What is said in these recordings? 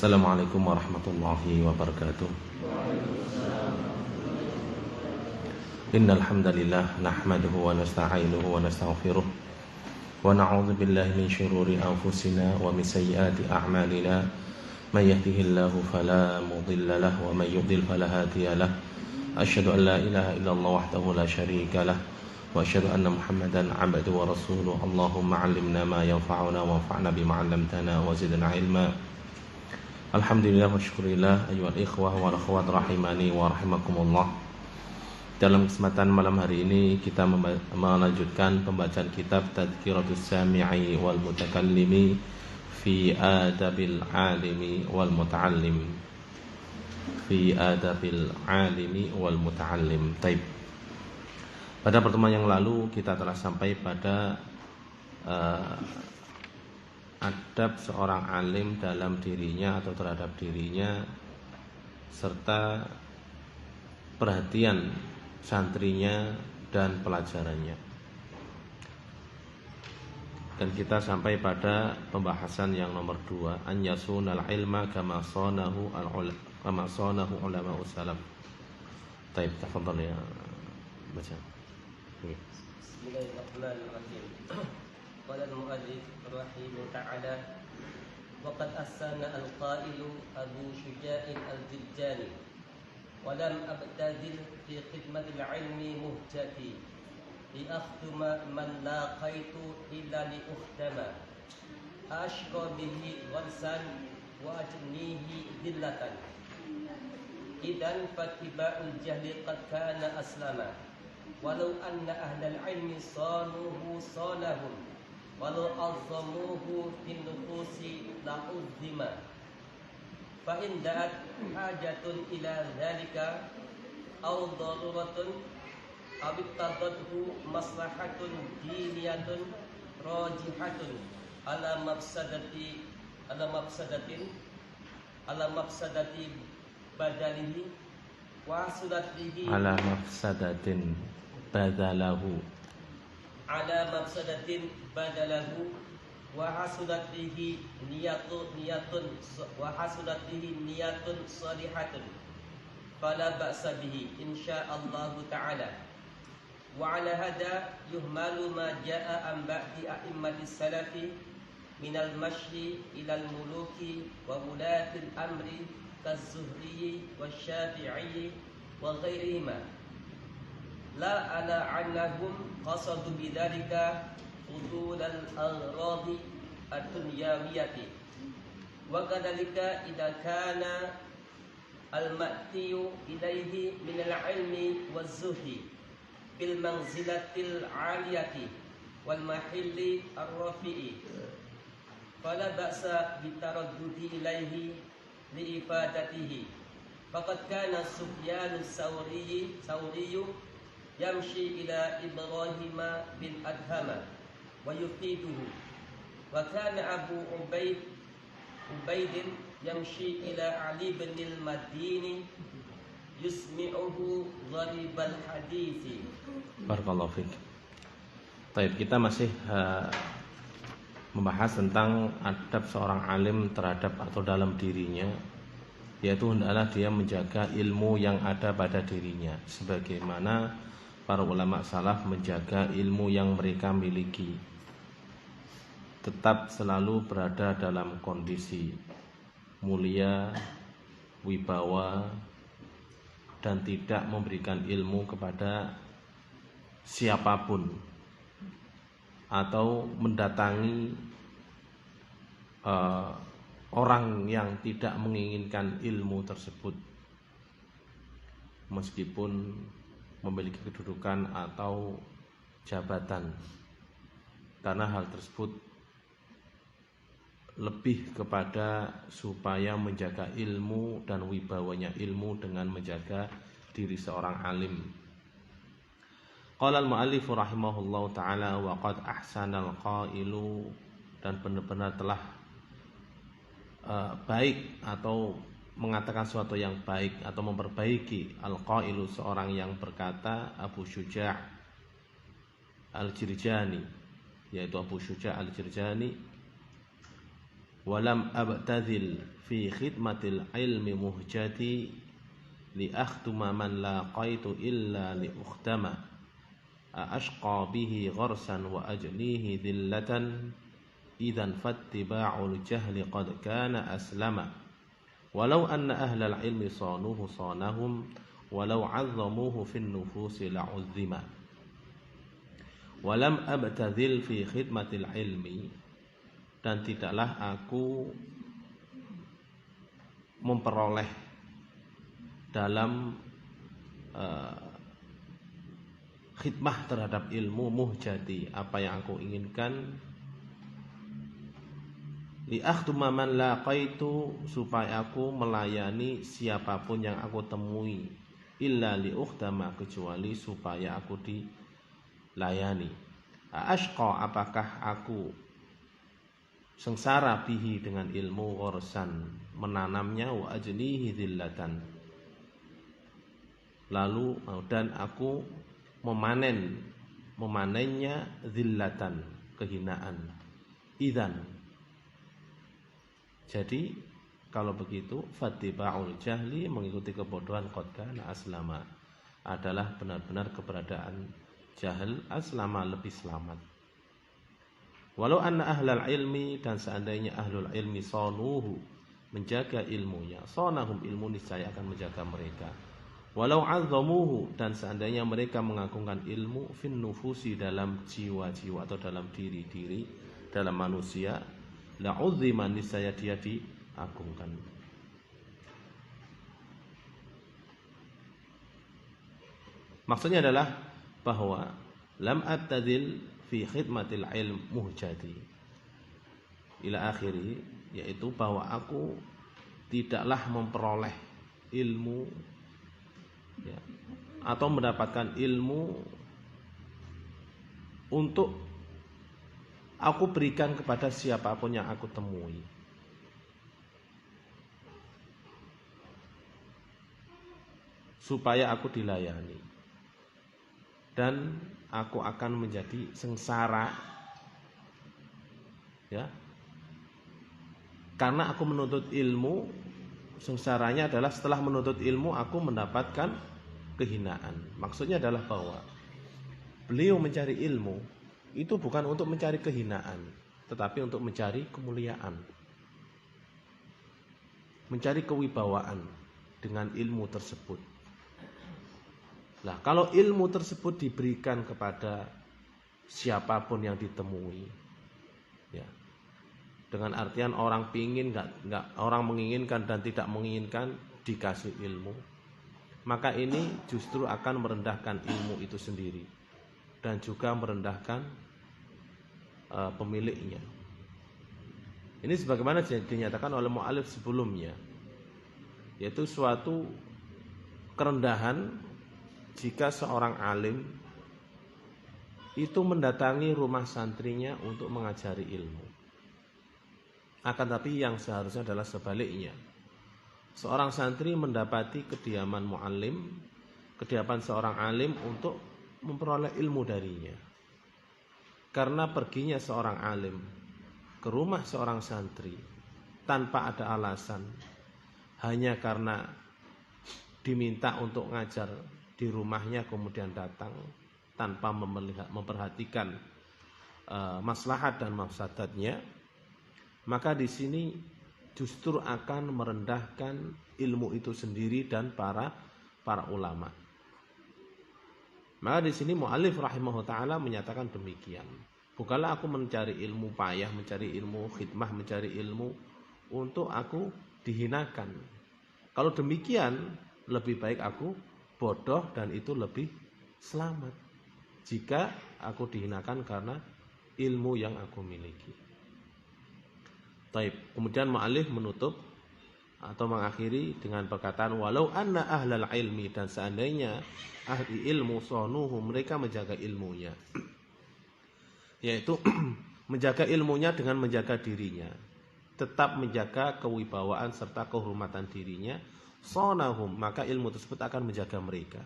Assalamualaikum warahmatullahi wabarakatuh. Innal hamdalillah nahmaduhu wa nasta'inuhu wa nastaghfiruh wa na'udzu billahi min shururi anfusina wa min sayyiati a'malina. May yahdihillahu fala mudilla lahu wa may yudlil fala hadiya lahu. Asyhadu an la ilaha illallah wahdahu la syarika lahu wa asyhadu anna Muhammadan 'abduhu wa rasuluhu. Allahumma 'allimna ma yanfa'una wanfa'na bima 'allamtana wa zidna 'ilma. Alhamdulillah wa syukurillah ayyuhal ikhwah wal akhwat rahimani wa rahimakumullah. Dalam kesempatan malam hari ini kita melanjutkan pembacaan kitab Tadhkiratus Sami'i wal Mutakallimi fi Adabil Alimi wal Muta'allim. Fi Adabil Alimi wal Muta'allim. Taib. Pada pertemuan yang lalu kita telah sampai pada adab seorang alim dalam dirinya atau terhadap dirinya, serta perhatian santrinya dan pelajarannya. Dan kita sampai pada pembahasan yang nomor 2, an yasunal ilma kama sanahu ulama salaf. Taib, tafadhal ya, baca. Bismillahirrahmanirrahim. Qala al-mu'allif rahimahu ta'ala wa qad ahsana al-qailu Abu Syuja' al-Jurjani wa lam abtadil fi khidmati al-ilmi muhtati li akhduma man laqaitu illa li ukhdama ashqa bihi gharsan wa ajnihi dillatan idan fatiba'ul jahli qad kana aslama walau anna ahlal ilmi sanuhu sanahum walau azzamuhu fin nufusi la'uzzima fa in da'at hajatun ila dhalika aw daruratun aw ittadadhu maslahatun diniyatun rajihatun ala mafsadati badalihi wa sudatihi ala mafsadatin badalahu wa hasudatihi niyatun salihatun fala ba'sa bihi insyaallah ta'ala wa ala hada yuhmalu ma jaa an ba'di a'immatis salafi minal mashyi ilal muluki wa ulatil amri kaz-Zuhri wasy-Syafi'i wa ghairihima la ala annahum qasadu bidzalika fudulal aghradi ad-dunyawiyati wa kadzalika idza kana al-ma'tiyu ilaihi min al-ilmi waz-zuhdi fil manzilatil 'aliyati wal mahilli ar-rafi'i fala ba'sa bitaraddudi ilaihi liifadatihi faqad kana Sufyanus Sawriyyu yamshi ila Ibrahim bin Adham wa yufiduhu wa kana Abu Ubaid yamshi ila Ali bin al-Madini yusmi'uhu gharibal hadithi. Barakallahu fiik. Baik, kita masih membahas tentang adab seorang alim terhadap atau dalam dirinya, yaitu hendaklah dia menjaga ilmu yang ada pada dirinya, sebagaimana para ulama salaf menjaga ilmu yang mereka miliki, tetap selalu berada dalam kondisi mulia, wibawa, dan tidak memberikan ilmu kepada siapapun atau mendatangi orang yang tidak menginginkan ilmu tersebut, meskipun memiliki kedudukan atau jabatan, karena hal tersebut lebih kepada supaya menjaga ilmu dan wibawanya ilmu dengan menjaga diri seorang alim. Qala al-mu'allif rahimahullahu ta'ala wa qad ahsanal qailu, dan benar-benar telah baik atau mengatakan sesuatu yang baik atau memperbaiki al-qailu, seorang yang berkata, Abu Syuja' al-Jurjani, yaitu Abu Syuja' al-Jurjani walam abtadhil fi khidmatil ilmi muhjati li akhtuma man laqaitu illa li ukhtama ashqa bihi gharsan wa ajlihi dhillatan idzan fattiba'ul jahli qad kana aslama walau anna ahlal ilmi sanuhu sanahum walau 'azzamuhu fin nufusi la'uzzima walam abtadhil fi khidmatil ilmi, dan tidaklah aku memperoleh dalam khidmah terhadap ilmu muhjati, apa yang aku inginkan, li akhtuma man laqaitu, supaya aku melayani siapapun yang aku temui, illa li ukhtama, kecuali supaya aku dilayani. Ashqa, apakah aku sengsara bihi dengan ilmu, gharsan, menanamnya, wa ajlihi dhillatan, lalu dan aku memanennya, dhillatan, kehinaan, idzan, jadi kalau begitu fattiba'ul jahli, mengikuti kebodohan, qad kana aslama, adalah benar-benar keberadaan jahil, aslama, lebih selamat. Walau anna ahlal ilmi, dan seandainya ahlul ilmi sanuhu, menjaga ilmunya, sanahum, ilmu niscaya akan menjaga mereka. Walau azzamuhu, dan seandainya mereka mengagungkan ilmu, fin nufusi, dalam jiwa-jiwa atau dalam diri-diri, dalam manusia, la'uzzima, niscaya dia diagungkan. Maksudnya adalah bahwa lam abtadil fi khidmatil ilm muhjati ila akhiri, yaitu bahwa aku tidaklah memperoleh ilmu, ya, atau mendapatkan ilmu untuk aku berikan kepada siapapun yang aku temui, supaya aku dilayani, dan aku akan menjadi sengsara, ya, karena aku menuntut ilmu. Sengsaranya adalah setelah menuntut ilmu aku mendapatkan kehinaan. Maksudnya adalah bahwa beliau mencari ilmu itu bukan untuk mencari kehinaan, tetapi untuk mencari kemuliaan, mencari kewibawaan dengan ilmu tersebut. Nah, kalau ilmu tersebut diberikan kepada siapapun yang ditemui, ya, dengan artian orang orang menginginkan dan tidak menginginkan dikasih ilmu, maka ini justru akan merendahkan ilmu itu sendiri dan juga merendahkan pemiliknya. Ini sebagaimana dinyatakan oleh mu'allif sebelumnya, yaitu suatu kerendahan jika seorang alim itu mendatangi rumah santrinya untuk mengajari ilmu. Akan tapi yang seharusnya adalah sebaliknya. Seorang santri mendapati kediaman mu'allim, kediaman seorang alim untuk memperoleh ilmu darinya. Karena perginya seorang alim ke rumah seorang santri tanpa ada alasan, hanya karena diminta untuk ngajar di rumahnya kemudian datang tanpa memperhatikan maslahat dan mafsadatnya, maka di sini justru akan merendahkan ilmu itu sendiri dan para ulama. Maka di sini mu'allif rahimahullah ta'ala menyatakan demikian. Bukanlah aku mencari ilmu payah, mencari ilmu khidmah, mencari ilmu untuk aku dihinakan. Kalau demikian lebih baik aku bodoh dan itu lebih selamat jika aku dihinakan karena ilmu yang aku miliki. Taib. Kemudian mu'allif menutup atau mengakhiri dengan perkataan walau anna ahlal ilmi, dan seandainya ahli ilmu sonuhu, mereka menjaga ilmunya, yaitu menjaga ilmunya dengan menjaga dirinya, tetap menjaga kewibawaan serta kehormatan dirinya, sonahum, maka ilmu tersebut akan menjaga mereka.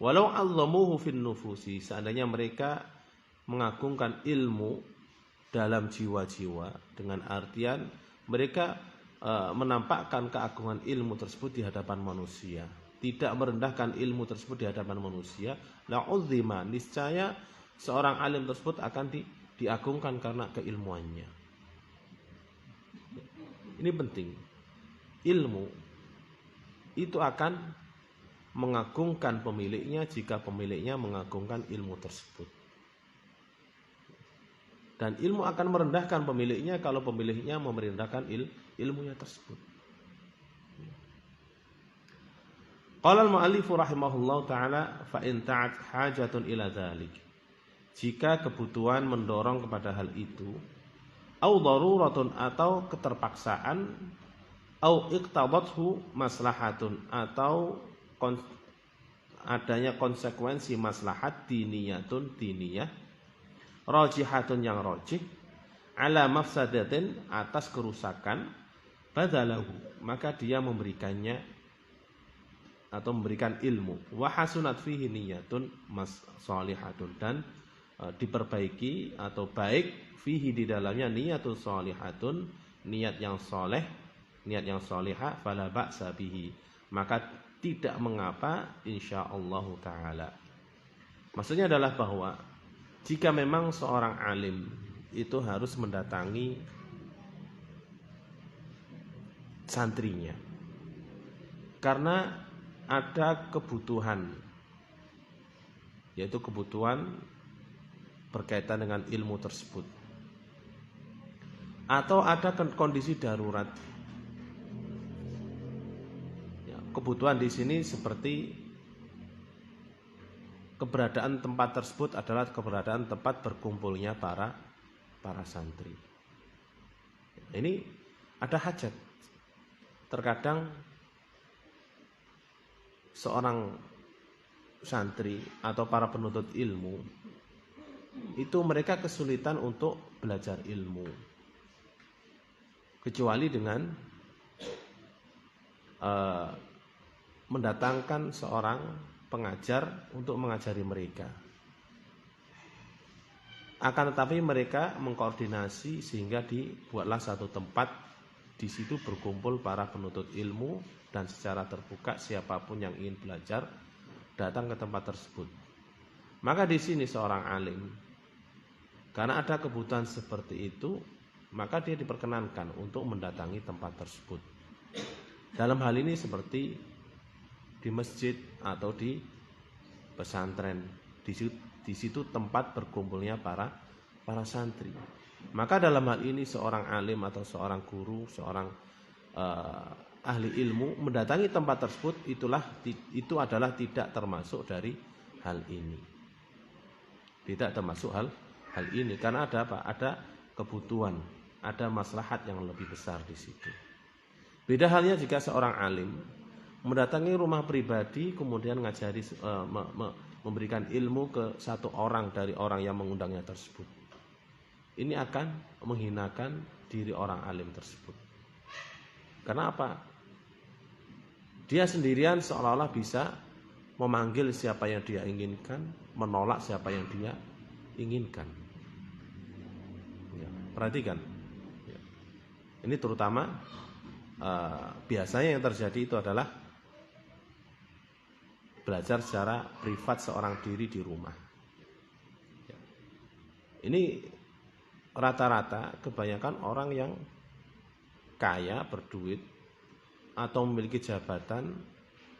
Walau azzamuhu fin nufusi, seandainya mereka mengagungkan ilmu dalam jiwa-jiwa, dengan artian mereka menampakkan keagungan ilmu tersebut di hadapan manusia, tidak merendahkan ilmu tersebut di hadapan manusia, la'uzzima, niscaya seorang alim tersebut akan diagungkan karena keilmuannya. Ini penting. Ilmu itu akan mengagungkan pemiliknya jika pemiliknya mengagungkan ilmu tersebut. Dan ilmu akan merendahkan pemiliknya kalau pemiliknya merendahkan ilmunya tersebut. Qala al-mu'allif rahimahullahu taala fa in ta'at hajatun ila dzalik. Jika kebutuhan mendorong kepada hal itu, au daruratun, atau keterpaksaan, au iqtadathu maslahatun, atau adanya konsekuensi maslahat diniyah, rajihatun, yang rajih, ala mafsadatin, atas kerusakan, badalahu, maka dia memberikannya atau memberikan ilmu, wa hasunat fihi niyatun salihatun, dan diperbaiki atau baik fihi, di dalamnya niyatun salihatun, niat yang soleh, niat yang solihah, fala ba'sa bihi, maka tidak mengapa insyaallah taala. Maksudnya adalah bahwa jika memang seorang alim itu harus mendatangi santrinya karena ada kebutuhan, yaitu kebutuhan berkaitan dengan ilmu tersebut, atau ada kondisi darurat. Ya, kebutuhan di sini seperti keberadaan tempat tersebut adalah keberadaan tempat berkumpulnya para santri. Ini ada hajat. Terkadang seorang santri atau para penuntut ilmu itu mereka kesulitan untuk belajar ilmu, kecuali dengan mendatangkan seorang pengajar untuk mengajari mereka. Akan tetapi mereka mengkoordinasi sehingga dibuatlah satu tempat, di situ berkumpul para penuntut ilmu, dan secara terbuka siapapun yang ingin belajar datang ke tempat tersebut. Maka di sini seorang alim, karena ada kebutuhan seperti itu, maka dia diperkenankan untuk mendatangi tempat tersebut. Dalam hal ini seperti di masjid atau di pesantren, di situ tempat berkumpulnya para santri. Maka dalam hal ini seorang alim atau seorang guru, seorang ahli ilmu mendatangi tempat tersebut, itu adalah tidak termasuk dari hal ini. Tidak termasuk hal ini, karena ada apa? Ada kebutuhan, ada maslahat yang lebih besar di situ. Beda halnya jika seorang alim mendatangi rumah pribadi kemudian ngajari, memberikan ilmu ke satu orang dari orang yang mengundangnya tersebut. Ini akan menghinakan diri orang alim tersebut. Karena apa? Dia sendirian seolah-olah bisa memanggil siapa yang dia inginkan, menolak siapa yang dia inginkan. Ya, perhatikan. Ya. Ini terutama biasanya yang terjadi itu adalah belajar secara privat seorang diri di rumah. Ya. Ini rata-rata kebanyakan orang yang kaya, berduit, atau memiliki jabatan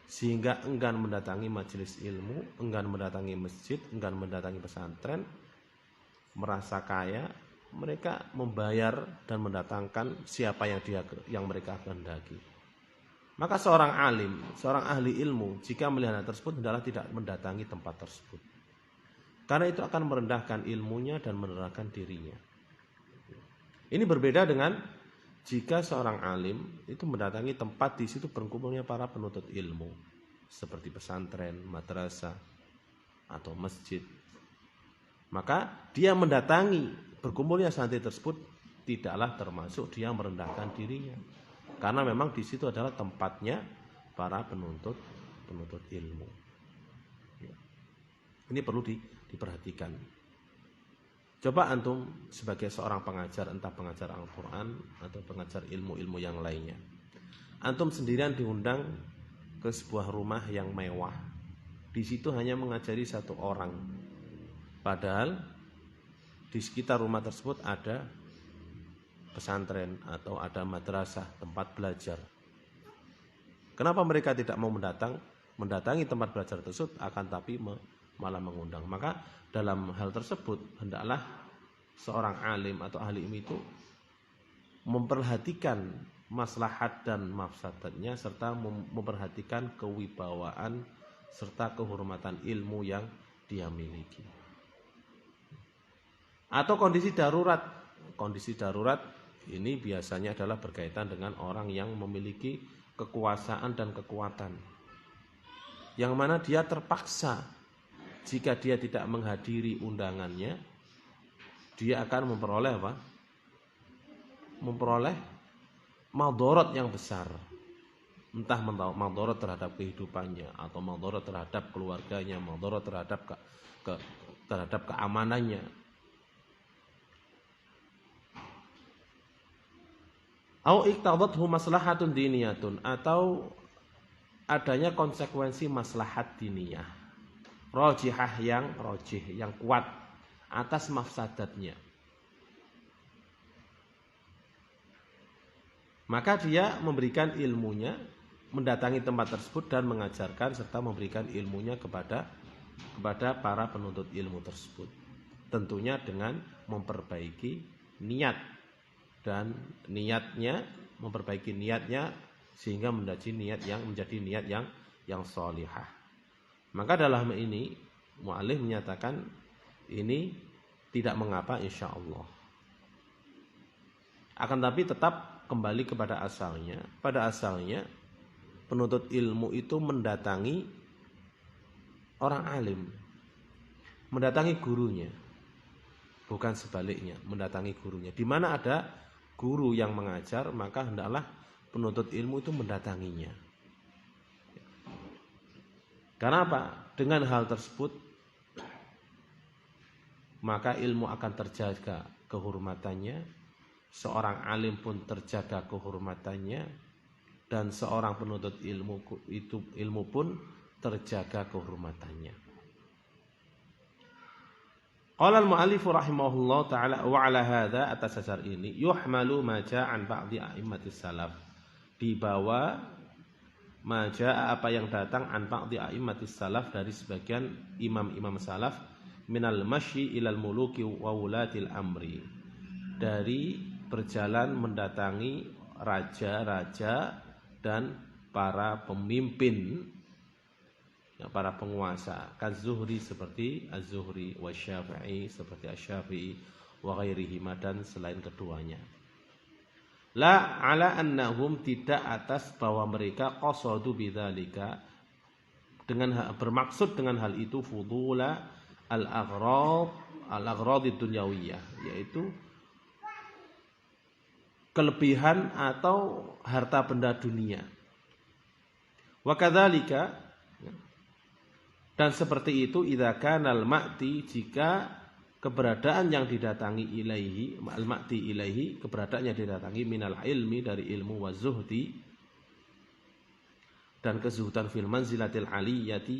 sehingga enggan mendatangi majelis ilmu, enggan mendatangi masjid, enggan mendatangi pesantren, merasa kaya, mereka membayar dan mendatangkan siapa yang mereka kehendaki. Maka seorang alim, seorang ahli ilmu, jika melihat hal tersebut adalah tidak mendatangi tempat tersebut, karena itu akan merendahkan ilmunya dan merendahkan dirinya. Ini berbeda dengan jika seorang alim itu mendatangi tempat, di situ berkumpulnya para penuntut ilmu seperti pesantren, madrasah, atau masjid. Maka dia mendatangi berkumpulnya santri tersebut tidaklah termasuk dia merendahkan dirinya, karena memang di situ adalah tempatnya para penuntut ilmu. Ini perlu diperhatikan. Coba antum sebagai seorang pengajar, entah pengajar Al-Quran atau pengajar ilmu-ilmu yang lainnya, antum sendirian diundang ke sebuah rumah yang mewah. Di situ hanya mengajari satu orang, padahal di sekitar rumah tersebut ada pesantren atau ada madrasah, tempat belajar. Kenapa mereka tidak mau mendatangi tempat belajar tersebut, akan tapi malah mengundang? Maka dalam hal tersebut hendaklah seorang alim atau ahli ilmu itu memperhatikan maslahat dan mafsadatnya, serta memperhatikan kewibawaan serta kehormatan ilmu yang dia miliki. Atau kondisi darurat. Kondisi darurat ini biasanya adalah berkaitan dengan orang yang memiliki kekuasaan dan kekuatan, yang mana dia terpaksa, jika dia tidak menghadiri undangannya, dia akan memperoleh apa? Memperoleh madharat yang besar. Entah madharat terhadap kehidupannya, atau madharat terhadap keluarganya, madharat terhadap keamanannya. Au iqtadathu maslahatun diniyatun, atau adanya konsekuensi maslahat diniyah rajihah, yang rajih, yang kuat atas mafsadatnya. Maka dia memberikan ilmunya, mendatangi tempat tersebut dan mengajarkan serta memberikan ilmunya kepada para penuntut ilmu tersebut. Tentunya dengan memperbaiki niat, dan niatnya, memperbaiki niatnya sehingga menjadi niat yang sholihah. Maka dalam ini mu'allif menyatakan ini tidak mengapa insyaallah. Akan tapi tetap kembali kepada asalnya. Pada asalnya penuntut ilmu itu mendatangi orang alim, mendatangi gurunya, bukan sebaliknya, mendatangi gurunya. Di mana ada guru yang mengajar, maka hendaklah penuntut ilmu itu mendatanginya. Karena apa? Dengan hal tersebut maka ilmu akan terjaga kehormatannya, seorang alim pun terjaga kehormatannya, dan seorang penuntut ilmu pun terjaga kehormatannya. Qala al-mu'allif rahimahullah ta'ala wa 'ala hadza, atas dasar ini yuhmalu ma ja'a an ba'di a'immatis salaf, dibawa ma ja'a, apa yang datang, an ba'di a'immatis salaf, dari sebagian imam-imam salaf, minal masyi ilal muluki wa wulatil amri, dari berjalan mendatangi raja-raja dan para pemimpin, para penguasa, kazuhri seperti az-Zuhri, wa Syafi'i seperti asy-Syafi'i, wa ghairihima dan selain keduanya. La ala annahum, tidak atas bahwa mereka qasadu bidzalika, dengan bermaksud dengan hal itu, fudula al-aghrad dunyawiyah, yaitu kelebihan atau harta benda dunia. Wa kadzalika, dan seperti itu, idza kana al-ma'ti, jika keberadaan yang didatangi ilaihi, al-ma'ti ilaihi, keberadaan yang didatangi, minal ilmi, dari ilmu, wa zuhdi, dan kezuhudan, fil manzilatil aliyati,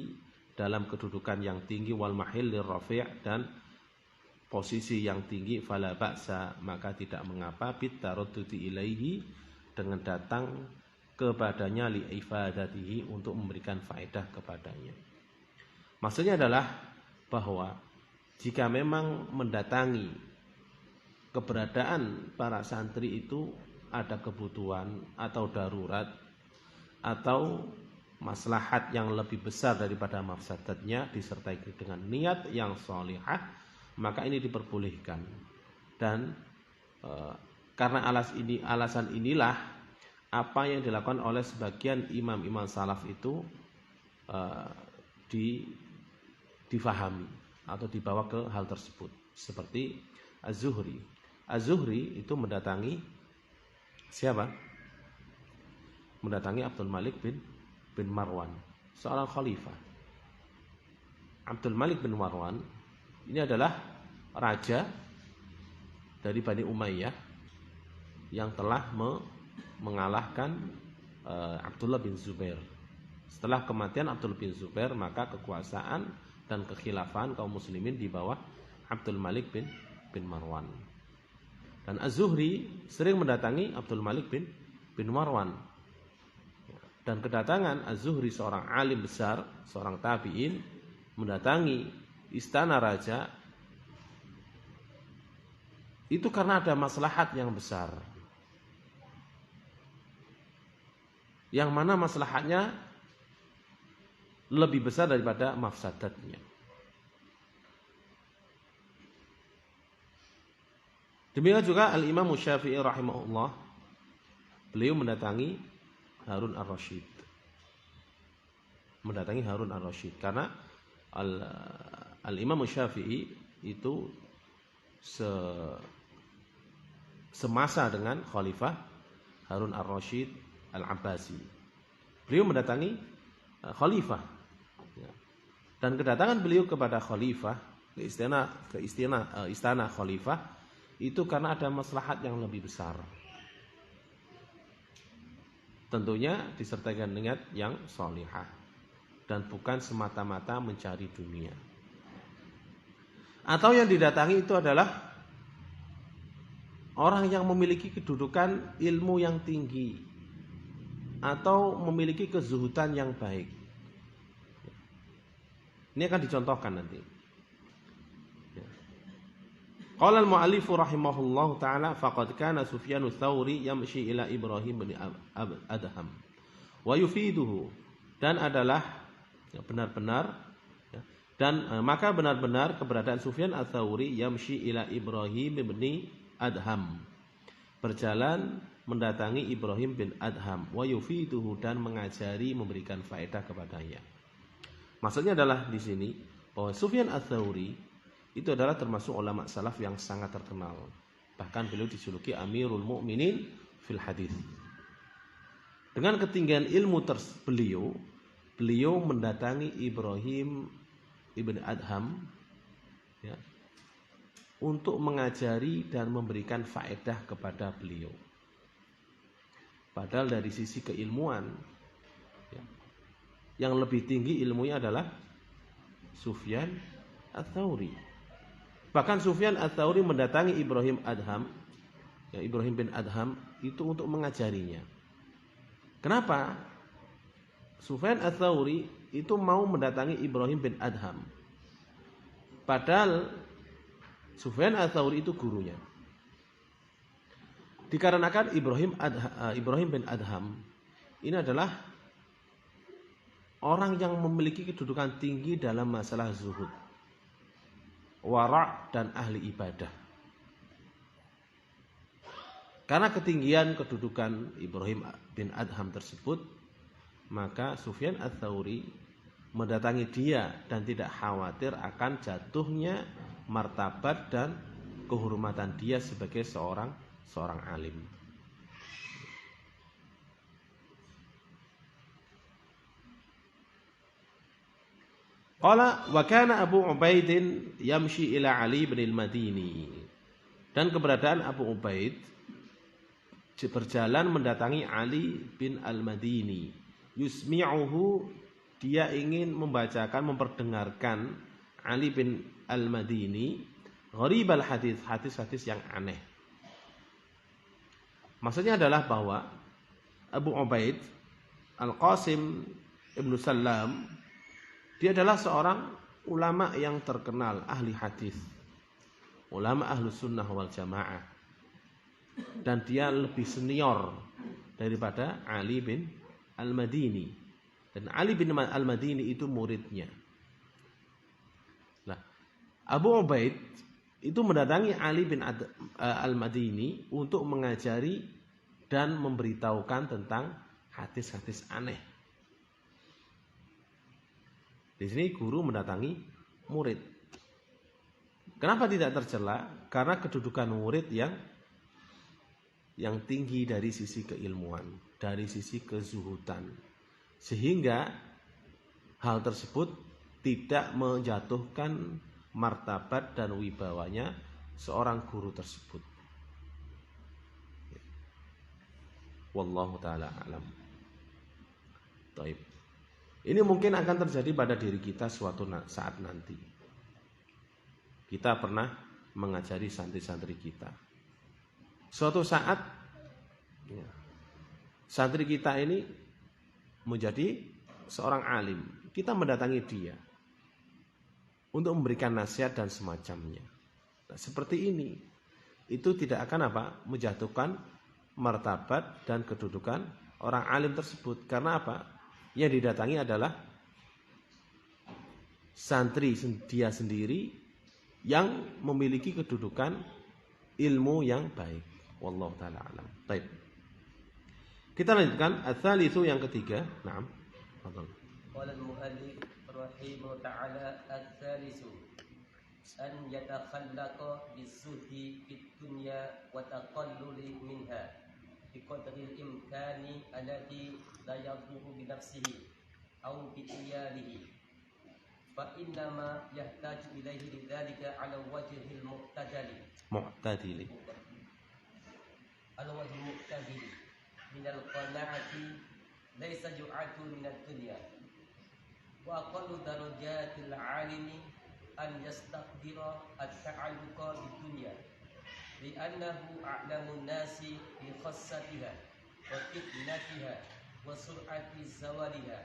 dalam kedudukan yang tinggi, wal mahillir rafi', dan posisi yang tinggi, fala ba'sa, maka tidak mengapa, bit taradduti ilaihi, dengan datang kepadanya, li ifadatihi, untuk memberikan faedah kepadanya. Maksudnya adalah bahwa jika memang mendatangi keberadaan para santri itu ada kebutuhan atau darurat atau maslahat yang lebih besar daripada mafsadatnya, disertai dengan niat yang sholihah, maka ini diperbolehkan. Dan karena alasan inilah apa yang dilakukan oleh sebagian imam-imam salaf itu difahami atau dibawa ke hal tersebut. Seperti az-Zuhri. Az-Zuhri itu mendatangi siapa? Mendatangi Abdul Malik bin Marwan, seorang khalifah. Abdul Malik bin Marwan ini adalah raja dari Bani Umayyah yang telah mengalahkan Abdullah bin Zubair. Setelah kematian Abdullah bin Zubair, maka kekuasaan dan kekhilafahan kaum muslimin di bawah Abdul Malik bin Marwan. Dan Az-Zuhri sering mendatangi Abdul Malik bin Marwan. Dan kedatangan Az-Zuhri, seorang alim besar, seorang tabi'in, mendatangi istana raja itu karena ada maslahat yang besar. Yang mana maslahatnya lebih besar daripada mafsadatnya. Demikian juga Al-Imam Syafi'i rahimahullah, beliau mendatangi Harun ar-Rasyid. Mendatangi Harun ar-Rasyid karena Al-Imam Syafi'i itu semasa dengan Khalifah Harun ar-Rasyid al-Abbasi. Beliau mendatangi Khalifah. Dan kedatangan beliau kepada Khalifah, ke istana Khalifah, itu karena ada maslahat yang lebih besar. Tentunya disertai dengan niat yang sholihah dan bukan semata-mata mencari dunia. Atau yang didatangi itu adalah orang yang memiliki kedudukan ilmu yang tinggi atau memiliki kezuhudan yang baik. Ini akan dicontohkan nanti. Qala al-mu'allifu rahimahullahu ta'ala faqad kana Sufyan ats-Tsauri yamshi ila Ibrahim bin Adham wa yufiduhu, dan adalah benar-benar maka benar-benar keberadaan Sufyan ats-Tsauri yamshi ila Ibrahim bin Adham, berjalan mendatangi Ibrahim bin Adham, wa yufiduhu, dan mengajari, memberikan faedah kepadanya. Maksudnya adalah di sini bahwa Sufyan ats-Tsauri itu adalah termasuk ulama salaf yang sangat terkenal. Bahkan beliau dijuluki Amirul Mukminin fil hadis. Dengan ketinggian ilmu beliau mendatangi Ibrahim ibn Adham ya, untuk mengajari dan memberikan faedah kepada beliau. Padahal dari sisi keilmuan ya, yang lebih tinggi ilmunya adalah Sufyan ats-Tsauri. Bahkan Sufyan ats-Tsauri mendatangi Ibrahim bin Adham itu untuk mengajarinya. Kenapa? Sufyan ats-Tsauri itu mau mendatangi Ibrahim bin Adham. Padahal Sufyan ats-Tsauri itu gurunya. Dikarenakan Ibrahim bin Adham ini adalah orang yang memiliki kedudukan tinggi dalam masalah zuhud, wara' dan ahli ibadah. Karena ketinggian kedudukan Ibrahim bin Adham tersebut, maka Sufyan ats-Tsauri mendatangi dia dan tidak khawatir akan jatuhnya martabat dan kehormatan dia sebagai seorang alim. Qala wa kana Abu Ubaidin yamshi ila Ali bin al-Madini. Dan keberadaan Abu Ubaid berjalan mendatangi Ali bin al-Madini. Yusmi'uhu, dia ingin memperdengarkan Ali bin al-Madini gharibal hadis yang aneh. Maksudnya adalah bahwa Abu Ubaid Al-Qasim Ibn Sallam, dia adalah seorang ulama yang terkenal, ahli hadis, ulama ahlus sunnah wal jamaah, dan dia lebih senior daripada Ali bin al-Madini, dan Ali bin al-Madini itu muridnya. Nah, Abu Ubaid itu mendatangi Ali bin al-Madini untuk mengajari dan memberitahukan tentang hadis-hadis aneh. Di sini guru mendatangi murid. Kenapa tidak tercela? Karena kedudukan murid yang tinggi dari sisi keilmuan, dari sisi kezuhudan, sehingga hal tersebut tidak menjatuhkan martabat dan wibawanya seorang guru tersebut. Wallahu ta'ala alam. Taib. Ini mungkin akan terjadi pada diri kita suatu saat nanti. Kita pernah mengajari santri-santri kita. Suatu saat ya, santri kita ini menjadi seorang alim. Kita mendatangi dia untuk memberikan nasihat dan semacamnya. Nah, seperti ini. Itu tidak akan menjatuhkan martabat dan kedudukan orang alim tersebut. Karena apa? Yang didatangi adalah santri dia sendiri yang memiliki kedudukan ilmu yang baik. Wallahu ta'ala alam. Baik. Kita lanjutkan ats-tsalitsu yang ketiga. Naam. Fadhal. Qala al-mu'allif rahimahu ta'ala ats-tsalitsu an yatakhallaqa bis-suhdi fid dunya wa taqalluli minha biqadri al-imkani alladhi la yadhuru bi nafsihi aw bi iyalihi fa innama yahtaju ilayhi lidzalika ala wajhi al-mu'tadili ala wajhi al-mu'tadili min al-qana'ati laysa yu'atu min ad-dunya wa aqallu darajatil 'alimi an yastaqdira at-ta'alluqa bid-dunya li'annahu a'lamun nasi bi khassatiha wa fitnatiha wa sur'ati zawaliha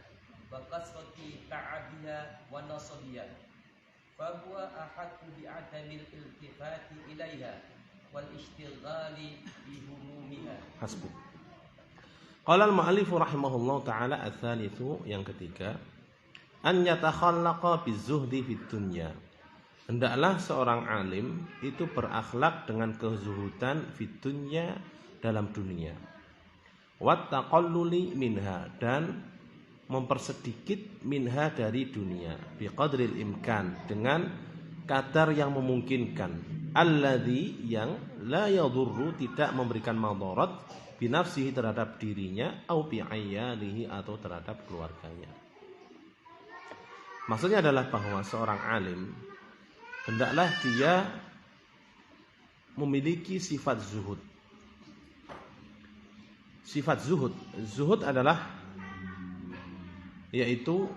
wa kasrati ta'abiha wa nasabiha fa huwa ahaqqu bi 'adamil iltifati ilaiha wal ishtighali bi humumiha. Hasbu. Qala al-mu'allif rahimahullah ta'ala ats-tsalitsu yang ketiga an yatakhallaqa biz-zuhdi fid dunya. Hendaklah seorang alim itu berakhlak dengan kezuhudan fid dunya dalam dunia. Wat taqalluli minha dan mempersedikit minha dari dunia biqadril imkan dengan kadar yang memungkinkan. Alladzi yang la yadurru tidak memberikan madarat binafsihi terhadap dirinya au bi ayyalihi atau terhadap keluarganya. Maksudnya adalah bahwa seorang alim hendaklah dia memiliki sifat zuhud. Sifat zuhud. Zuhud adalah yaitu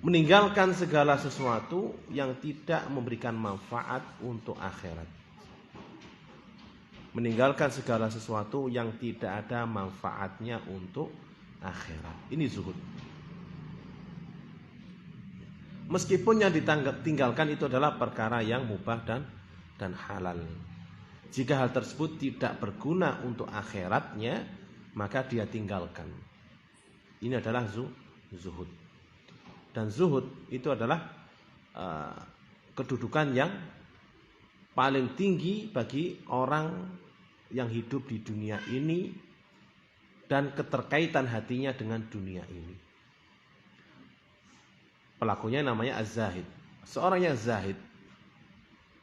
meninggalkan segala sesuatu yang tidak memberikan manfaat untuk akhirat. Meninggalkan segala sesuatu yang tidak ada manfaatnya untuk akhirat. Ini zuhud. Meskipun yang ditinggalkan itu adalah perkara yang mubah dan halal. Jika hal tersebut tidak berguna untuk akhiratnya, maka dia tinggalkan. Ini adalah zuhud. Dan zuhud itu adalah kedudukan yang paling tinggi bagi orang yang hidup di dunia ini dan keterkaitan hatinya dengan dunia ini. Pelakunya namanya az-zahid. Seorang yang zahid,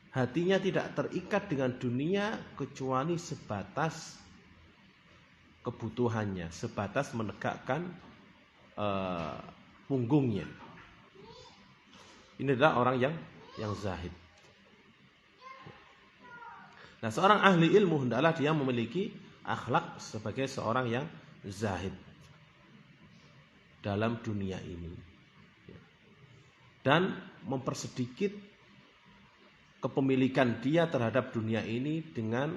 hatinya tidak terikat dengan dunia kecuali sebatas kebutuhannya, sebatas menegakkan punggungnya. Ini adalah orang yang zahid. Nah, seorang ahli ilmu hendaklah dia memiliki akhlak sebagai seorang yang zahid dalam dunia ini. Dan mempersedikit kepemilikan dia terhadap dunia ini dengan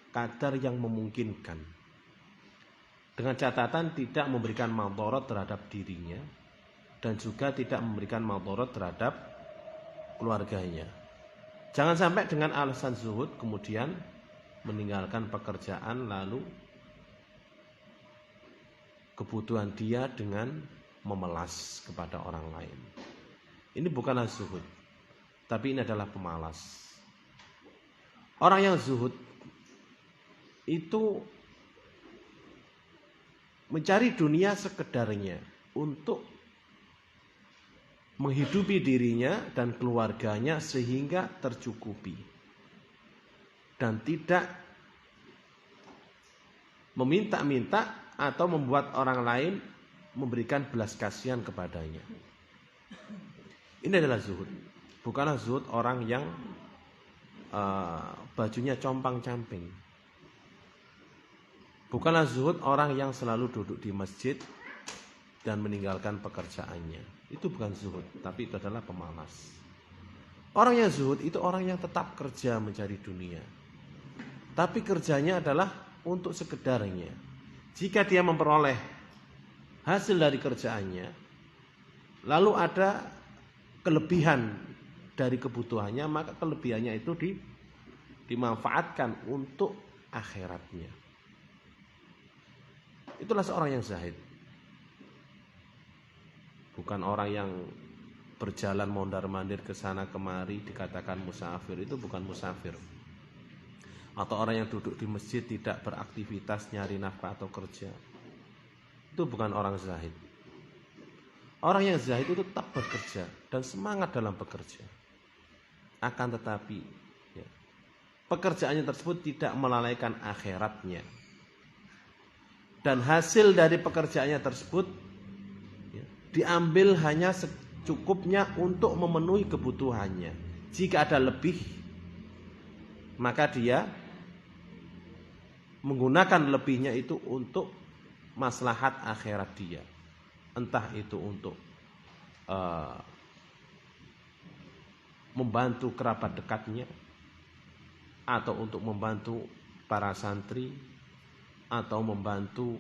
kadar yang memungkinkan. Dengan catatan tidak memberikan madarat terhadap dirinya dan juga tidak memberikan madarat terhadap keluarganya. Jangan sampai dengan alasan zuhud kemudian meninggalkan pekerjaan lalu kebutuhan dia dengan memelas kepada orang lain. Ini bukanlah zuhud, tapi ini adalah pemalas. Orang yang zuhud itu mencari dunia sekedarnya untuk menghidupi dirinya dan keluarganya sehingga tercukupi. Dan tidak meminta-minta atau membuat orang lain memberikan belas kasihan kepadanya. Ini adalah zuhud. Bukanlah zuhud orang yang bajunya compang-camping. Bukanlah zuhud orang yang selalu duduk di masjid dan meninggalkan pekerjaannya. Itu bukan zuhud, tapi itu adalah pemalas. Orang yang zuhud itu orang yang tetap kerja mencari dunia, tapi kerjanya adalah untuk sekedarnya. Jika dia memperoleh hasil dari kerjaannya, lalu ada kelebihan dari kebutuhannya, maka kelebihannya itu dimanfaatkan untuk akhiratnya. Itulah seorang yang zahid. Bukan orang yang berjalan mondar-mandir ke sana kemari dikatakan musafir. Itu bukan musafir. Atau orang yang duduk di masjid tidak beraktivitas nyari nafkah atau kerja. Itu bukan orang zahid. Orang yang zahid itu tetap bekerja dan semangat dalam bekerja. Akan tetapi pekerjaannya tersebut tidak melalaikan akhiratnya. Dan hasil dari pekerjaannya tersebut diambil hanya secukupnya untuk memenuhi kebutuhannya. Jika ada lebih, maka dia menggunakan lebihnya itu untuk maslahat akhirat dia. Entah itu untuk membantu kerabat dekatnya, atau untuk membantu para santri, atau membantu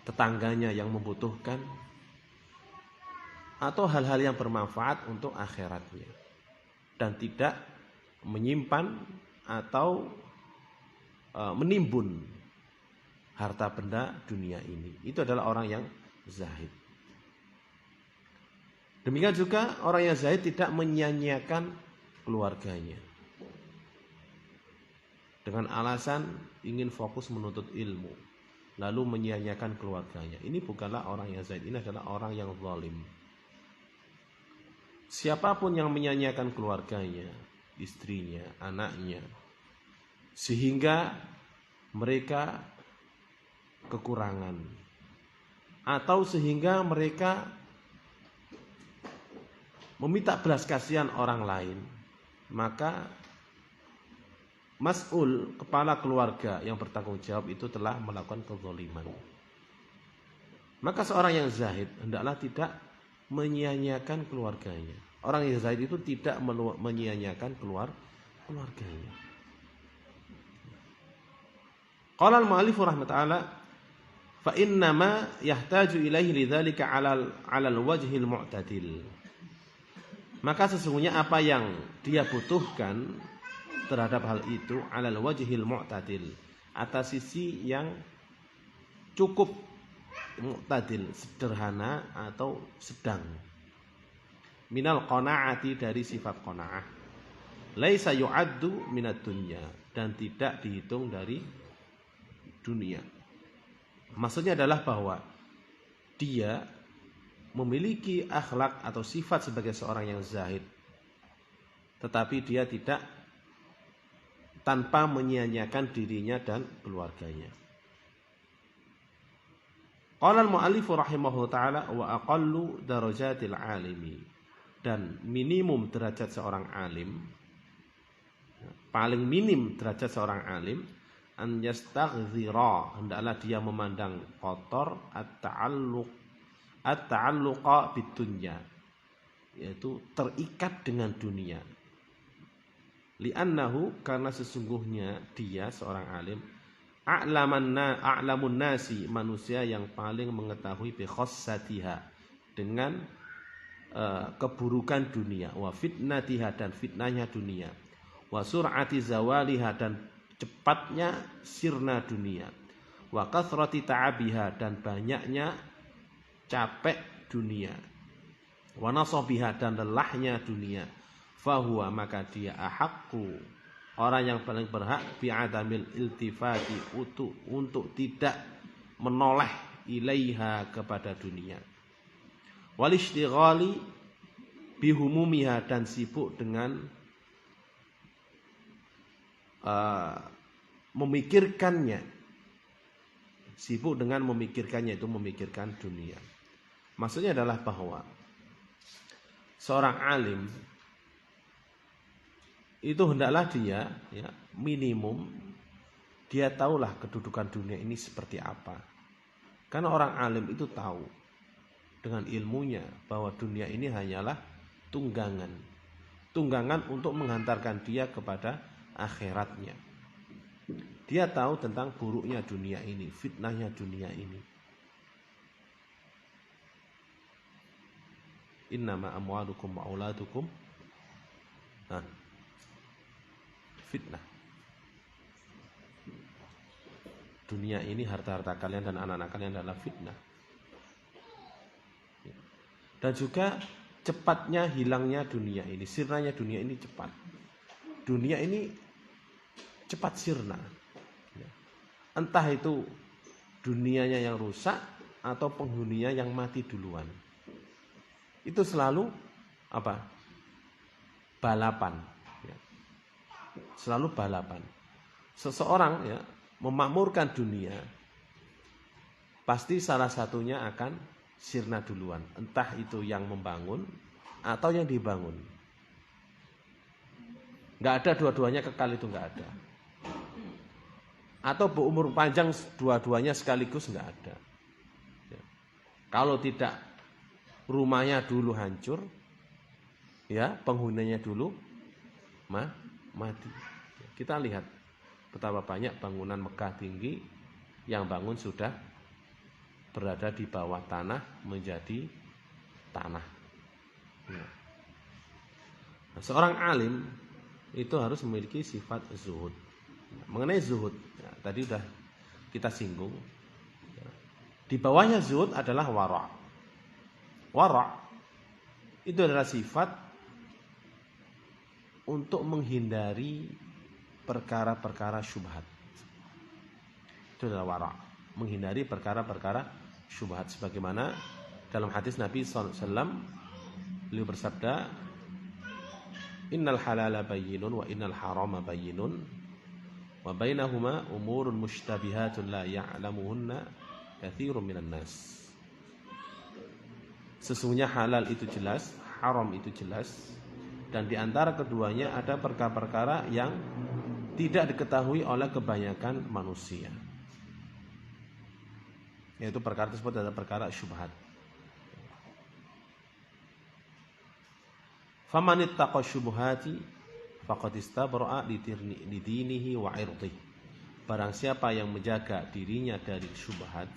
tetangganya yang membutuhkan, atau hal-hal yang bermanfaat untuk akhiratnya, dan tidak menyimpan atau menimbun harta benda dunia ini. Itu adalah orang yang zahid. Demikian juga orang yang zahid tidak menyia-nyiakan keluarganya dengan alasan ingin fokus menuntut ilmu, lalu menyia-nyiakan keluarganya. Ini bukanlah orang yang zahid, ini adalah orang yang zalim. Siapapun yang menyia-nyiakan keluarganya, istrinya, anaknya, sehingga mereka kekurangan, atau sehingga mereka meminta belas kasihan orang lain, maka mas'ul, kepala keluarga yang bertanggung jawab itu telah melakukan kezaliman. Maka seorang yang zahid hendaklah tidak menyia-nyiakan keluarganya. Orang yang zahid itu tidak menyia-nyiakan keluarganya. Qala al-mu'allif rahimahullah, fa innama yahtaju ilaihi lidzalika 'ala al-wajhi al-mu'tadil. Maka sesungguhnya apa yang dia butuhkan terhadap hal itu 'alal wajhil mu'tadil, atas sisi yang cukup, mu'tadil, sederhana atau sedang. Minal qanaati, dari sifat qanaah. Laisa yu'addu minad dunya, dan tidak dihitung dari dunia. Maksudnya adalah bahwa dia memiliki akhlak atau sifat sebagai seorang yang zahid, tetapi dia tidak tanpa menyia-nyiakan dirinya dan keluarganya. Qala al-mu'allif rahimahu ta'ala wa aqallu darajatil alimi, dan minimum derajat seorang alim, paling minim derajat seorang alim, an yastaghzira, hendaklah dia memandang kotor at-ta'alluqa bidunya, yaitu terikat dengan dunia. Li'annahu, karena sesungguhnya dia seorang alim, a'lamun nasi, manusia yang paling mengetahui bi khassatiha, dengan keburukan dunia, wa fitnatiha, dan fitnahnya dunia, wa sur'ati zawaliha, dan cepatnya sirna dunia, wa kathrati ta'abiha, dan banyaknya capek dunia, wa nasabiha, dan lelahnya dunia, fahuwa, maka dia ahaqqu, orang yang paling berhak, bi'adamil iltifati, untuk tidak menoleh ilaiha, kepada dunia, wal ishtighali bihumumiha, dan sibuk dengan memikirkannya, sibuk dengan memikirkannya, itu memikirkan dunia. Maksudnya adalah bahwa seorang alim itu hendaklah dia ya minimum dia tahulah kedudukan dunia ini seperti apa. Karena orang alim itu tahu dengan ilmunya bahwa dunia ini hanyalah tunggangan. Tunggangan untuk menghantarkan dia kepada akhiratnya. Dia tahu tentang buruknya dunia ini, fitnahnya dunia ini. Innama amwalukum wa auladukum fitnah. Dunia ini, harta-harta kalian dan anak-anak kalian adalah fitnah. Dan juga cepatnya hilangnya dunia ini, sirnanya dunia ini cepat. Dunia ini cepat sirna. Entah itu dunianya yang rusak atau penghuninya yang mati duluan. Itu selalu apa? Balapan. Selalu balapan. Seseorang ya memakmurkan dunia, pasti salah satunya akan sirna duluan. Entah itu yang membangun atau yang dibangun. Nggak ada dua-duanya kekal, itu nggak ada. Atau berumur panjang dua-duanya sekaligus, nggak ada. Ya. Kalau tidak rumahnya dulu hancur, ya penghuninya dulu mati. Kita lihat betapa banyak bangunan megah tinggi yang bangun sudah berada di bawah tanah menjadi tanah. Ya. Nah, seorang alim itu harus memiliki sifat zuhud. Mengenai zuhud, ya, tadi sudah kita singgung. Ya. Di bawahnya zuhud adalah wara'. Wara' itu adalah sifat untuk menghindari perkara-perkara syubhat. Itu adalah wara', menghindari perkara-perkara syubhat. Sebagaimana dalam hadis Nabi SAW, beliau bersabda, Innal halala bayyinun wa innal harama bayyinun wa bainahuma umurun mushtabihatun la ya'lamuhunna katsirun minan nas. Sesungguhnya halal itu jelas, haram itu jelas, dan di antara keduanya ada perkara-perkara yang tidak diketahui oleh kebanyakan manusia. Yaitu perkara tersebut adalah perkara syubhat. Faman ittaqa syubhati faqad istabra'a li dinihi wa 'irdihi. Barang siapa yang menjaga dirinya dari syubhat,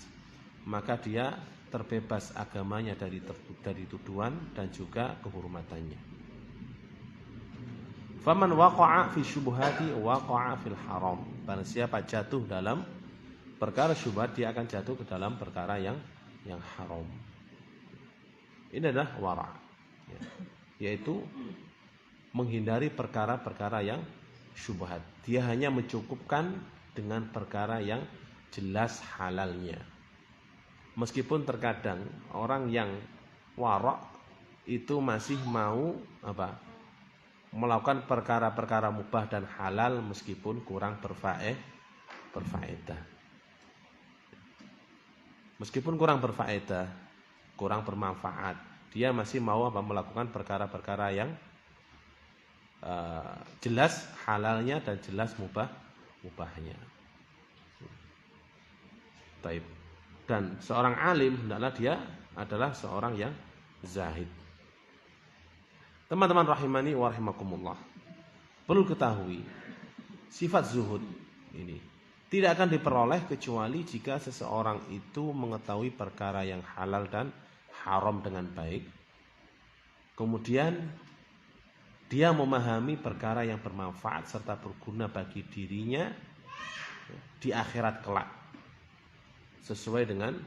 maka dia terbebas agamanya dari tuduhan dan juga kehormatannya. Faman waqa'a fi syubhati waqa'a fil haram. Barang siapa jatuh dalam perkara syubhat, dia akan jatuh ke dalam perkara yang haram. Ini adalah wara', ya, yaitu menghindari perkara-perkara yang syubhat. Dia hanya mencukupkan dengan perkara yang jelas halalnya. Meskipun terkadang orang yang wara' itu masih mau melakukan perkara-perkara mubah dan halal meskipun kurang berfaedah. Meskipun kurang berfaedah, kurang bermanfaat, dia masih mau melakukan perkara-perkara yang jelas halalnya dan jelas mubahnya. Baik. Dan seorang alim hendaklah dia adalah seorang yang zahid. Teman-teman rahimani wa rahimakumullah, perlu ketahui sifat zuhud ini tidak akan diperoleh kecuali jika seseorang itu mengetahui perkara yang halal dan haram dengan baik. Kemudian dia memahami perkara yang bermanfaat serta berguna bagi dirinya di akhirat kelak, sesuai dengan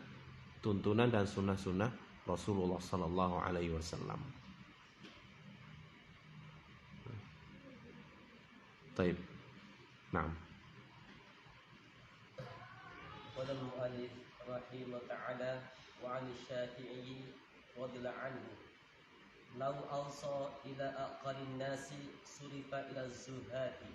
tuntunan dan sunnah-sunnah Rasulullah Sallallahu Alaihi Wasallam. Taib. Naam. Qala al-mu'allif rahimahullah ta'ala wa 'an asy-Syafi'i radhiyallahu anhu law awsa ila aqalin nasi surifa ila az-zuhati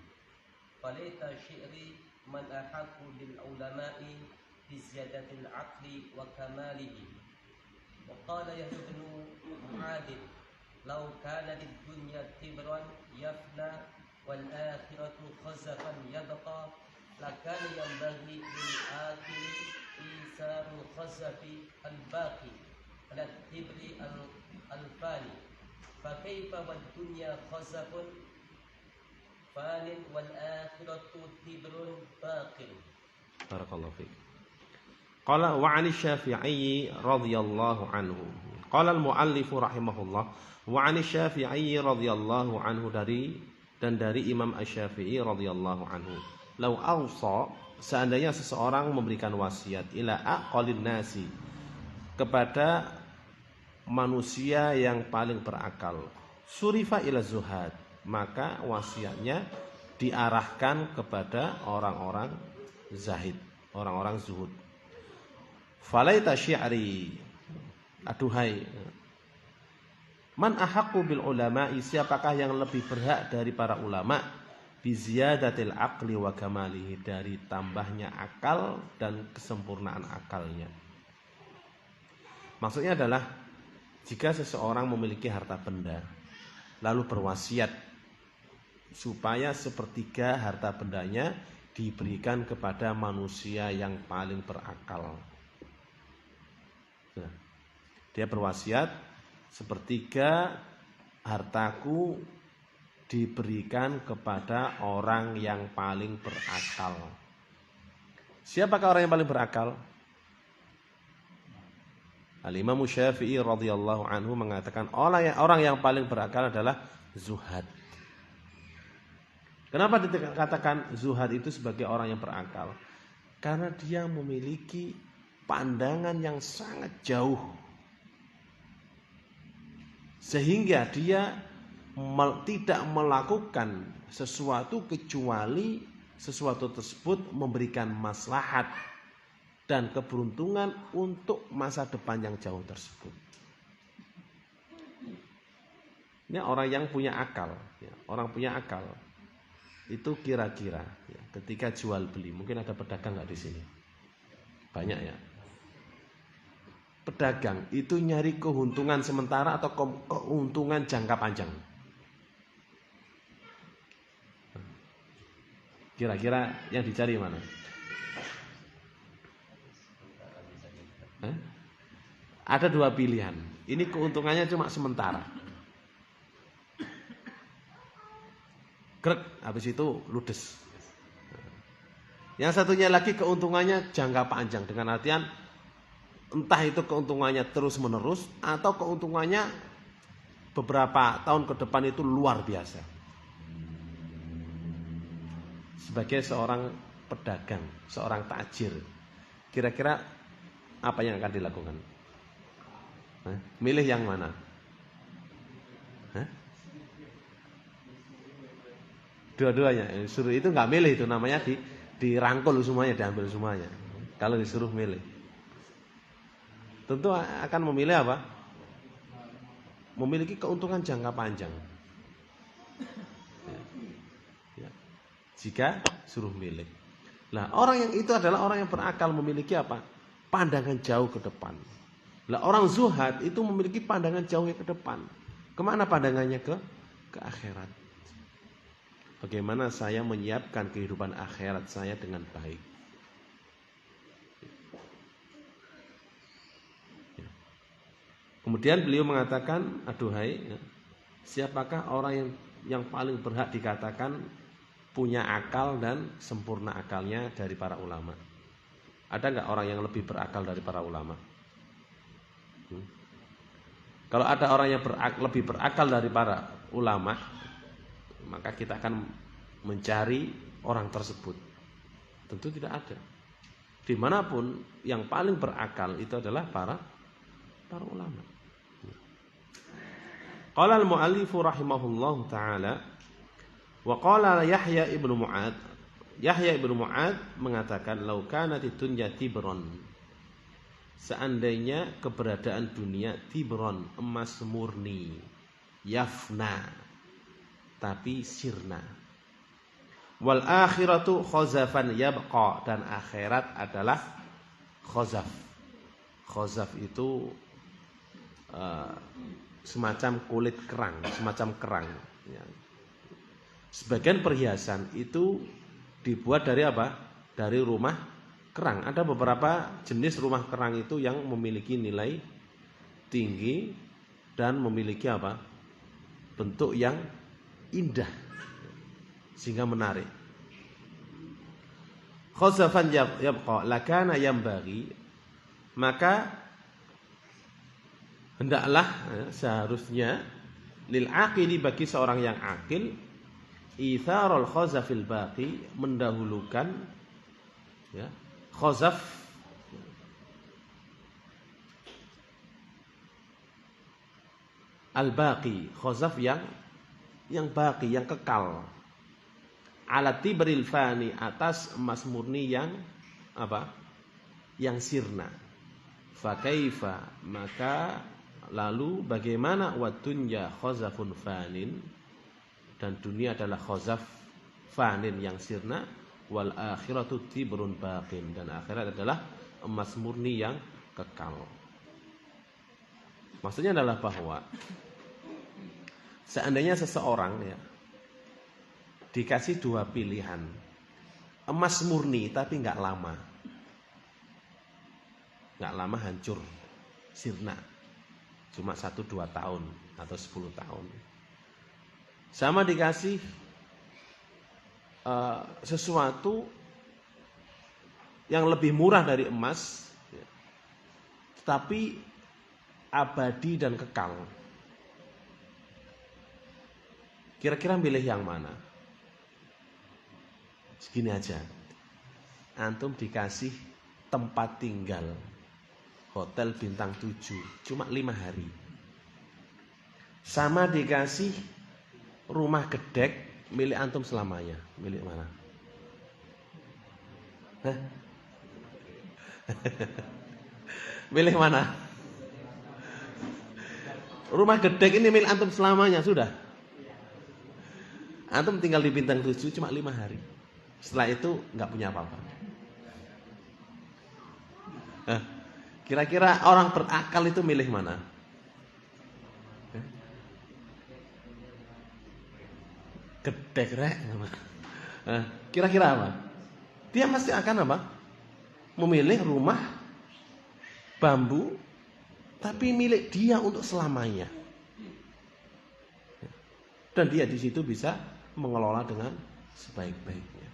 falaita syi'ri man ahaqu bil ulama'i bi ziyadatil aqli wa kamalihi. Wa qala Yahya ibn Mu'adh law kana lid dunya tibran yafna wal akhiratu khazafan yabqa lakana yanbaghi lil akhiri isarul khazafi al baqi ala tibri al fani fa kaifa wad dunya khazafun fanin wal akhiratu tibrun baqin. Barakallahu fiik. Qala wa 'ani Syafi'i radhiyallahu anhu. Qala al-muallif rahimahullah wa 'ani Syafi'i radhiyallahu anhu dari Imam Asy-Syafi'i radhiyallahu anhu. Lau awsa, seandainya seseorang memberikan wasiat ila aqallin nasi, kepada manusia yang paling berakal, surifa ila zuhad, maka wasiatnya diarahkan kepada orang-orang zahid, orang-orang zuhud. Falaita syi'ri, aduhai, man ahaqqu bil ulama'i, siapakah yang lebih berhak dari para ulama, bi ziyadatil aqli wa kamalihi, dari tambahnya akal dan kesempurnaan akalnya. Maksudnya adalah jika seseorang memiliki harta benda lalu berwasiat supaya sepertiga harta bendanya diberikan kepada manusia yang paling berakal. Nah, dia berwasiat sepertiga hartaku diberikan kepada orang yang paling berakal. Siapakah orang yang paling berakal? Al-Imam Syafi'i radhiyallahu anhu mengatakan orang yang paling berakal adalah zuhad. Kenapa dikatakan zuhad itu sebagai orang yang berakal? Karena dia memiliki pandangan yang sangat jauh, sehingga dia tidak melakukan sesuatu kecuali sesuatu tersebut memberikan maslahat dan keberuntungan untuk masa depan yang jauh tersebut. Ini orang yang punya akal, ya, orang punya akal. Itu kira-kira ya, ketika jual beli, mungkin ada pedagang nggak di sini? Banyak ya. Pedagang itu nyari keuntungan sementara atau keuntungan jangka panjang? Kira-kira yang dicari mana? Ada dua pilihan. Ini keuntungannya cuma sementara. Grek, habis itu ludes. Yang satunya lagi keuntungannya jangka panjang, dengan artian entah itu keuntungannya terus menerus atau keuntungannya beberapa tahun ke depan itu luar biasa. Sebagai seorang pedagang, seorang tajir, kira-kira apa yang akan dilakukan? Milih yang mana? Dua-duanya. Suruh itu nggak milih, itu namanya dirangkul semuanya, diambil semuanya. Kalau disuruh milih, tentu akan memilih apa? Memiliki keuntungan jangka panjang. Ya. Jika suruh milih. Nah, orang yang itu adalah orang yang berakal, memiliki apa? Pandangan jauh ke depan. Nah, orang zuhad itu memiliki pandangan jauh ke depan. Kemana pandangannya? Ke akhirat. Bagaimana saya menyiapkan kehidupan akhirat saya dengan baik. Kemudian beliau mengatakan, aduhai, siapakah orang yang paling berhak dikatakan punya akal dan sempurna akalnya dari para ulama? Ada nggak orang yang lebih berakal dari para ulama? Kalau ada orang yang lebih berakal dari para ulama, maka kita akan mencari orang tersebut. Tentu tidak ada. Dimanapun yang paling berakal itu adalah para ulama. Qala al-mu'allifu rahimahullahu ta'ala, wa qala Yahya ibnu Mu'ad. Yahya ibnu Mu'ad mengatakan, lau kanatid dunya tibron, seandainya keberadaan dunia tibron, emas murni, yafna, tapi sirna, wal akhiratu khazafan yabqa, dan akhirat adalah khazaf. Khazaf itu semacam kulit kerang, semacam kerang ya. Sebagian perhiasan itu dibuat dari apa? Dari rumah kerang. Ada beberapa jenis rumah kerang itu yang memiliki nilai tinggi dan memiliki apa? Bentuk yang indah sehingga menarik. Khazafan yabqa lakana yambaghi, maka hendaklah seharusnya lil aqili bagi seorang yang akil itharul khazafil baqi, mendahulukan ya, khazaf al baqi, khazaf yang baqi, yang kekal, ala tibril fani, atas emas murni yang apa? Yang sirna. Fa kaifa, maka lalu bagaimana, wa dunya khazafun fanin, dan dunia adalah khazaf fanin yang sirna, wal akhiratu tibrun baqin, dan akhirat adalah emas murni yang kekal. Maksudnya adalah bahwa seandainya seseorang ya dikasih dua pilihan, emas murni tapi nggak lama hancur, sirna, cuma 1-2 tahun atau 10 tahun, sama dikasih sesuatu yang lebih murah dari emas ya, tetapi abadi dan kekal, kira-kira milih yang mana? Segini aja, antum dikasih tempat tinggal hotel bintang 7 cuma 5 hari, sama dikasih rumah gedek milik antum selamanya, milik mana? Milih mana? Rumah gedek ini milik antum selamanya, sudah. Antum tinggal di bintang 7 cuma 5 hari. Setelah itu nggak punya apa-apa. Kira-kira orang berakal itu milih mana? Gedek rek. Kira-kira apa? Dia pasti akan apa? Memilih rumah bambu tapi milik dia untuk selamanya. Dan dia di situ bisa mengelola dengan sebaik-baiknya.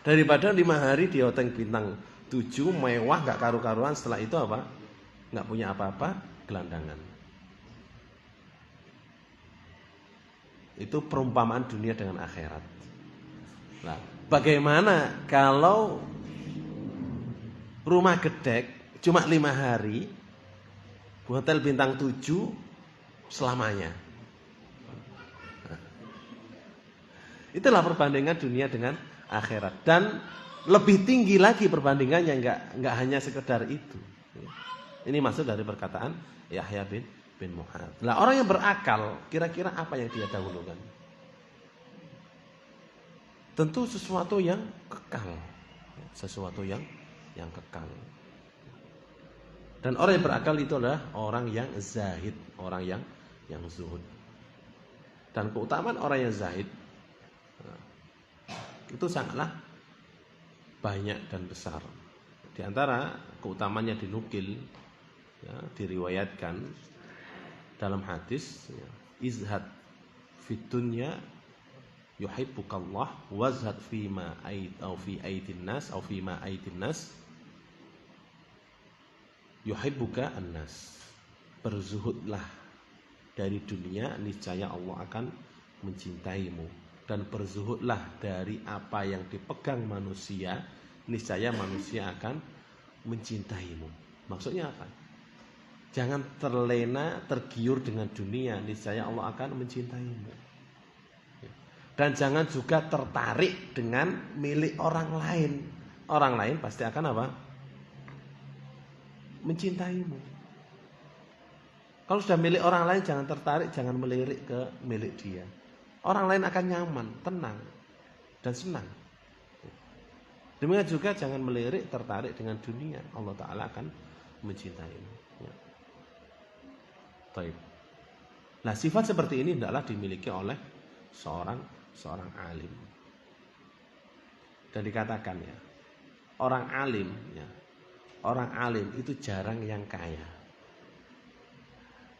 Daripada 5 hari di hotel bintang 7 mewah gak karu-karuan, setelah itu apa? Gak punya apa-apa, gelandangan. Itu perumpamaan dunia dengan akhirat. Nah, bagaimana kalau rumah gedek cuma 5 hari, hotel bintang 7 selamanya? Nah, itulah perbandingan dunia dengan akhirat. Dan lebih tinggi lagi perbandingannya, enggak hanya sekedar itu. Ini maksud dari perkataan Yahya bin Mu'adz. Lah orang yang berakal, kira-kira apa yang dia dahulukan? Tentu sesuatu yang kekal. Sesuatu yang kekal. Dan orang yang berakal itu adalah orang yang zahid, orang yang zuhud. Dan keutamaan orang yang zahid itu sangatlah banyak dan besar. Di antara keutamanya dinukil, ya, diriwayatkan dalam hadis, ya, izhad fid dunya yuhibbukallah wazhad fima fi aidin nas atau fima aidin nas yuhibbuka annas. Berzuhudlah dari dunia, niscaya Allah akan mencintaimu. Dan berzuhudlah dari apa yang dipegang manusia, niscaya manusia akan mencintaimu. Maksudnya apa? Jangan terlena, tergiur dengan dunia, niscaya Allah akan mencintaimu. Dan jangan juga tertarik dengan milik orang lain. Orang lain pasti akan apa? Mencintaimu. Kalau sudah milik orang lain, jangan tertarik, jangan melirik ke milik dia. Orang lain akan nyaman, tenang, dan senang. Demikian juga jangan melirik, tertarik dengan dunia. Allah Ta'ala akan mencintaimu. Ya. Baik. Nah, sifat seperti ini hendaklah dimiliki oleh seorang alim. Dan dikatakan ya, orang alim itu jarang yang kaya.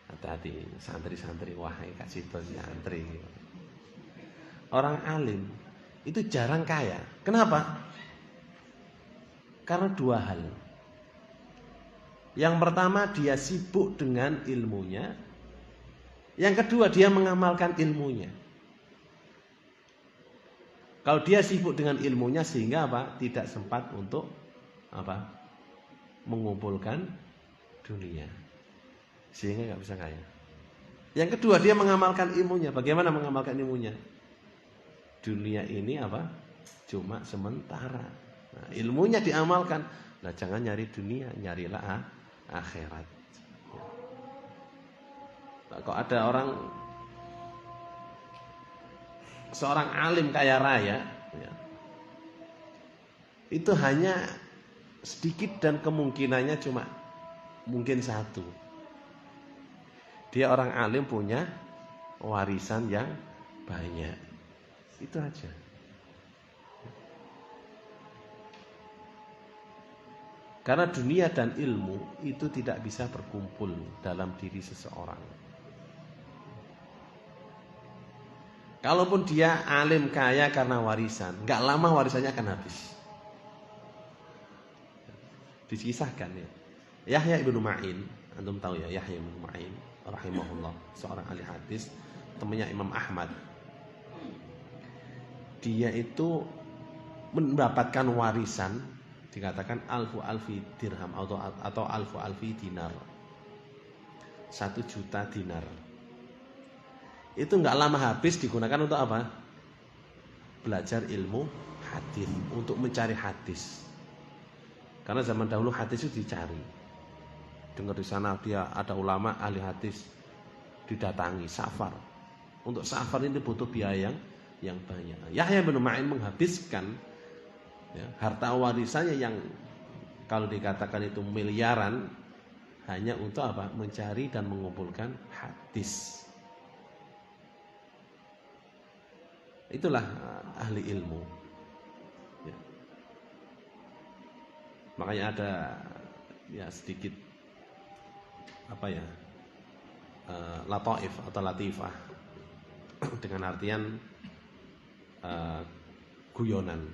Hati-hati santri-santri, wahai kasih santri. Orang alim itu jarang kaya. Kenapa? Karena dua hal. Yang pertama, dia sibuk dengan ilmunya. Yang kedua, dia mengamalkan ilmunya. Kalau dia sibuk dengan ilmunya sehingga apa? Tidak sempat untuk apa? Mengumpulkan dunia. Sehingga nggak bisa kaya. Yang kedua, dia mengamalkan ilmunya. Bagaimana mengamalkan ilmunya? Dunia ini apa? Cuma sementara. Nah, ilmunya diamalkan. Nah, jangan nyari dunia, nyarilah akhirat. Nah, kok ada seorang alim kaya raya, ya, itu hanya sedikit dan kemungkinannya cuma mungkin satu. Dia orang alim punya warisan yang banyak. Itu aja. Karena dunia dan ilmu itu tidak bisa berkumpul dalam diri seseorang. Kalaupun dia alim kaya karena warisan, nggak lama warisannya akan habis. Dikisahkan ya, Yahya ibnu Ma'in, antum tahu ya, Yahya ibnu Ma'in rahimahullah, seorang ahli hadis, temannya Imam Ahmad. Dia itu mendapatkan warisan, dikatakan alfi dirham atau alfi dinar, 1.000.000 dinar. Itu nggak lama habis, digunakan untuk apa? Belajar ilmu hadis, untuk mencari hadis. Karena zaman dahulu hadis itu dicari. Dengar di sana dia ada ulama ahli hadis, didatangi safar. Untuk safar ini butuh biaya yang banyak. Yahya bin Ma'in menghabiskan ya, harta warisannya yang kalau dikatakan itu miliaran hanya untuk apa? Mencari dan mengumpulkan hadis. Itulah ahli ilmu. Ya. Makanya ada ya sedikit apa ya, lataif atau latifah dengan artian guyonan.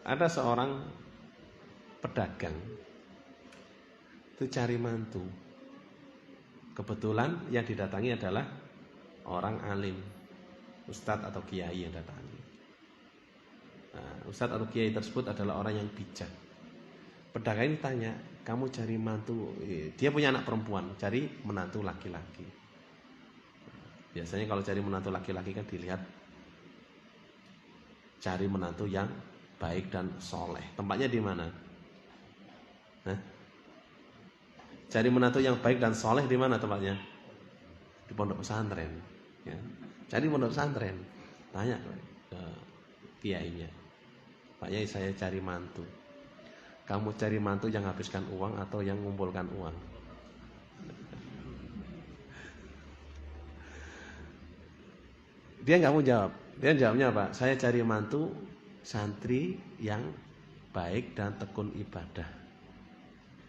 Ada seorang pedagang itu cari mantu. Kebetulan yang didatangi adalah orang alim, ustadz atau kiai yang datangi. Nah, ustadz atau kiai tersebut adalah orang yang bijak. Pedagang ini tanya, kamu cari mantu? Dia punya anak perempuan, cari menantu laki-laki. Biasanya kalau cari menantu laki-laki kan dilihat cari menantu yang baik dan soleh. Tempatnya di mana? Cari menantu yang baik dan soleh di mana tempatnya? Di pondok pesantren. Ya. Cari pondok pesantren. Tanya ke kiainya, Pak Yai, saya cari mantu. Kamu cari mantu yang habiskan uang atau yang mengumpulkan uang? Dia nggak mau jawab. Dia jawabnya apa? Saya cari mantu santri yang baik dan tekun ibadah.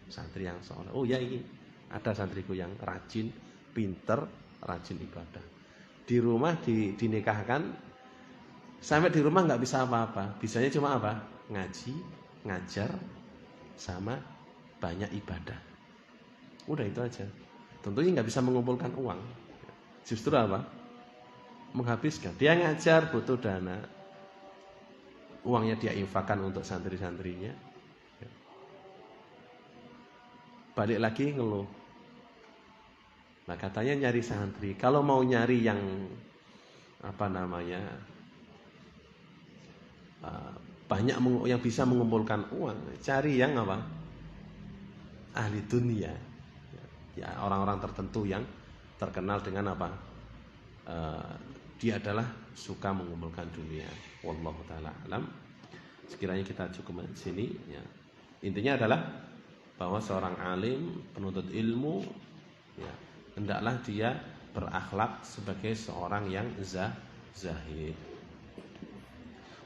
Santri yang soleh. Oh ya, ini ada santriku yang rajin, pinter, rajin ibadah. Di rumah dinikahkan, sampai di rumah nggak bisa apa-apa. Bisanya cuma apa? Ngaji, ngajar, sama banyak ibadah. Udah itu aja. Tentunya nggak bisa mengumpulkan uang. Justru apa? Menghabiskan. Dia ngajar butuh dana, uangnya dia infakkan untuk santri-santrinya. Balik lagi ngeluh. Nah katanya nyari santri. Kalau mau nyari yang apa namanya banyak yang bisa mengumpulkan uang, cari yang apa? Ahli dunia. Ya orang-orang tertentu yang terkenal dengan apa? Dia adalah suka mengumpulkan dunia. Wallahu taala alam. Sekiranya kita cukup di sini ya. Intinya adalah bahwa seorang alim, penuntut ilmu ya, hendaklah dia berakhlak sebagai seorang yang zahid.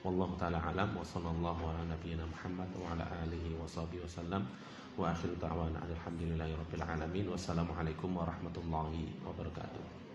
Wallahu taala alam wa sallallahu ala nabiyyina Muhammad wa ala alihi wa sahbihi wasallam wa akhiru da'wana alhamdulillahi rabbil alamin. Wassalamualaikum warahmatullahi wabarakatuh.